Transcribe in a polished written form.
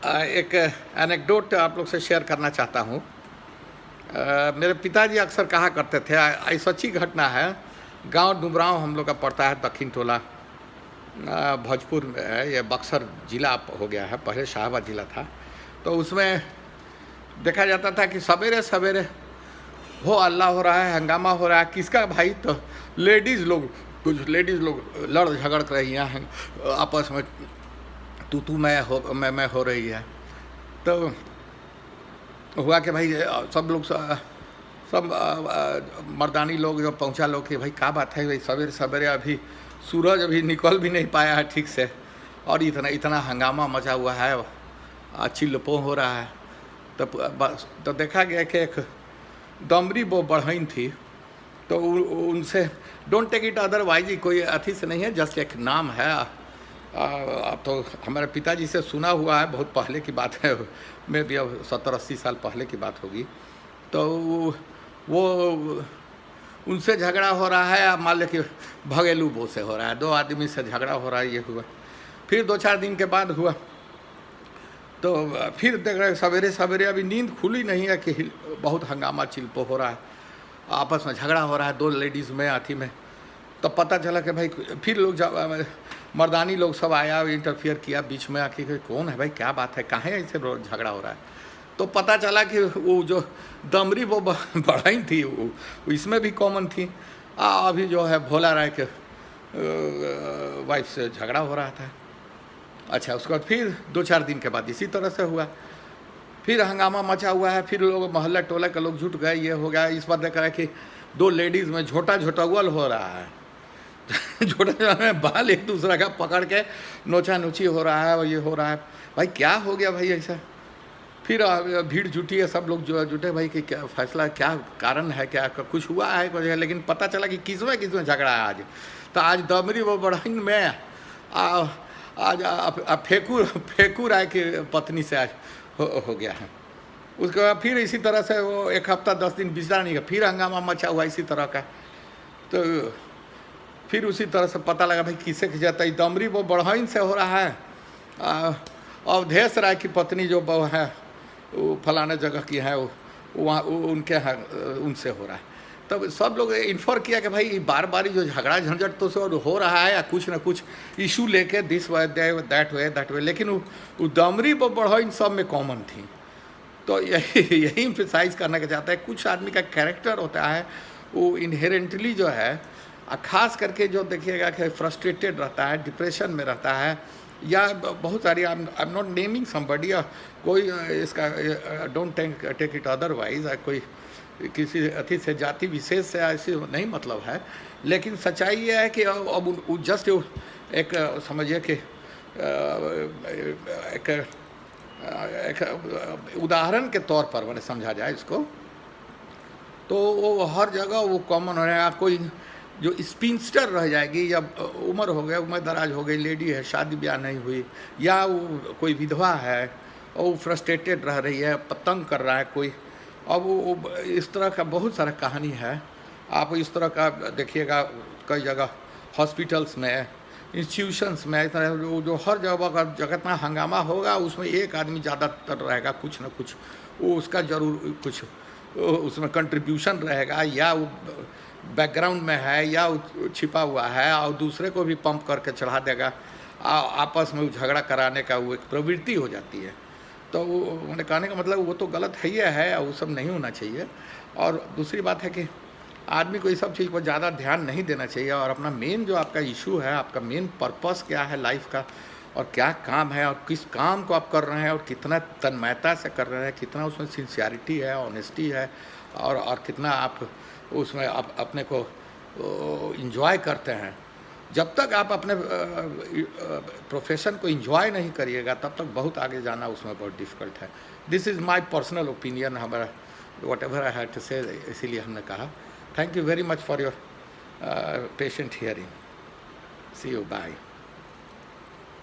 एक एनेक्डोट आप लोग से शेयर करना चाहता हूँ। मेरे पिताजी अक्सर कहा करते थे, ये सच्ची घटना है। गांव डुमरांव हम लोग का पड़ता है, दक्षिण टोला भोजपुर में है। ये बक्सर ज़िला हो गया है, पहले शाहबाद ज़िला था। तो उसमें देखा जाता था कि सवेरे सवेरे हो अल्लाह हो रहा है, हंगामा हो रहा है। किसका भाई? तो कुछ लेडीज़ लोग लड़ झगड़ रही हैं आपस में, तू मैं हो रही है। तो हुआ कि भाई सब मर्दानी लोग जो पहुंचा लोग कि भाई क्या बात है भाई, सवेरे सवेरे अभी सूरज अभी निकल भी नहीं पाया है ठीक से, और इतना हंगामा मचा हुआ है, चिल्लपो हो रहा है। तो देखा गया कि एक दमरी वो बढ़इन थी। तो उनसे डोंट टेक इट अदरवाइज, कोई अथी से नहीं है, जस्ट एक नाम है। तो हमारे पिताजी से सुना हुआ है, बहुत पहले की बात है, मैं भी अब 70-80 साल पहले की बात होगी। तो वो उनसे झगड़ा हो रहा है, मान लो कि भगेलू बो से हो रहा है, दो आदमी से झगड़ा हो रहा है। ये हुआ, फिर 2-4 दिन के बाद हुआ। तो फिर देख रहे सवेरे सवेरे अभी नींद खुली नहीं है कि बहुत हंगामा चिल्पो हो रहा है, आपस में झगड़ा हो रहा है दो लेडीज़ में आथी में। तो पता चला कि भाई फिर लोग मर्दानी लोग सब आया, इंटरफियर किया बीच में आके कि कौन है भाई, क्या बात है, कहाँ ऐसे झगड़ा हो रहा है। तो पता चला कि वो जो दमरी वो बढ़ाई थी, वो इसमें भी कॉमन थी। अभी जो है भोला राय के वाइफ से झगड़ा हो रहा था। अच्छा, उसके बाद फिर 2-4 दिन के बाद इसी तरह से हुआ, फिर हंगामा मचा हुआ है। फिर लोग मोहल्ला टोला के लोग जुट गए, ये हो गया। इस बार देख रहा है कि 2 लेडीज़ में झोटागुल हो रहा है झोटा में बाल एक दूसरे का पकड़ के नोचा नोची हो रहा है, और ये हो रहा है। भाई क्या हो गया भाई ऐसा? फिर भीड़ जुटी है, सब लोग जो जुटे भाई कि क्या फैसला, क्या कारण है, क्या कुछ हुआ है कुछ है। लेकिन पता चला कि किसमें झगड़ा है आज। तो आज दमरी वो बढ़इन में आज फेकू राय की पत्नी से आज हो गया है। उसके बाद फिर इसी तरह से वो 1 हफ्ता 10 दिन बिजला नहीं, फिर हंगामा मचा हुआ इसी तरह का। तो फिर उसी तरह से पता लगा भाई किसे जाता है, दमरी वो बढ़इन से हो रहा है। अवधेश राय की पत्नी जो वो है, वो फलाने जगह की है, वो वहाँ उनके यहाँ उनसे हो रहा है। तब सब लोग इन्फर किया कि भाई बार बार जो झगड़ा झंझट तो से हो रहा है, या कुछ ना कुछ इशू लेके दिस वे दैट वे। लेकिन वो दमरी वो बढ़इन सब में कॉमन थी। तो यही इम्फेसाइज करना चाहता है, कुछ आदमी का कैरेक्टर होता है वो इनहेरेंटली जो है, ख़ास करके जो देखिएगा कि फ्रस्ट्रेटेड रहता है, डिप्रेशन में रहता है, या बहुत सारी I am not naming somebody, कोई इसका डोंट टेक इट अदरवाइज, कोई किसी अति से जाति विशेष से ऐसे नहीं मतलब है। लेकिन सच्चाई ये है कि अब जस्ट एक समझिए कि एक उदाहरण के तौर पर मैंने समझा जाए इसको, तो वो हर जगह वो कॉमन हो रहा है। कोई जो स्पिंस्टर रह जाएगी, या उम्र हो गया, उम्र दराज हो गई, लेडी है, शादी ब्याह नहीं हुई, या वो कोई विधवा है और वो फ्रस्ट्रेटेड रह रही है, पतंग कर रहा है कोई। अब वो इस तरह का बहुत सारा कहानी है। आप इस तरह का देखिएगा कई जगह हॉस्पिटल्स में, इंस्टीट्यूशंस में, इस तरह जो हर जगह का जगतना हंगामा होगा, उसमें एक आदमी ज़्यादातर रहेगा, कुछ ना कुछ वो उसका ज़रूर कुछ उसमें कंट्रीब्यूशन रहेगा, या वो बैकग्राउंड में है, या वो छिपा हुआ है, और दूसरे को भी पंप करके चढ़ा देगा। आपस में झगड़ा कराने का वो एक प्रवृत्ति हो जाती है। तो वो मैंने कहने का मतलब वो तो गलत है ही है, वो सब नहीं होना चाहिए। और दूसरी बात है कि आदमी को ये सब चीज़ पर ज़्यादा ध्यान नहीं देना चाहिए, और अपना मेन जो आपका इशू है, आपका मेन पर्पस क्या है लाइफ का, और क्या काम है, और किस काम को आप कर रहे हैं, और कितना तन्मयता से कर रहे हैं, कितना उसमें सिंसियरिटी है, ऑनेस्टी है, और कितना आप उसमें अपने को इंजॉय करते हैं। जब तक आप अपने प्रोफेशन को इंजॉय नहीं करिएगा, तब तक बहुत आगे जाना उसमें बहुत डिफ़िकल्ट है। This is my personal opinion, हमारा whatever I had to say, इसीलिए हमने कहा। Thank you very much for your patient hearing. See you, bye.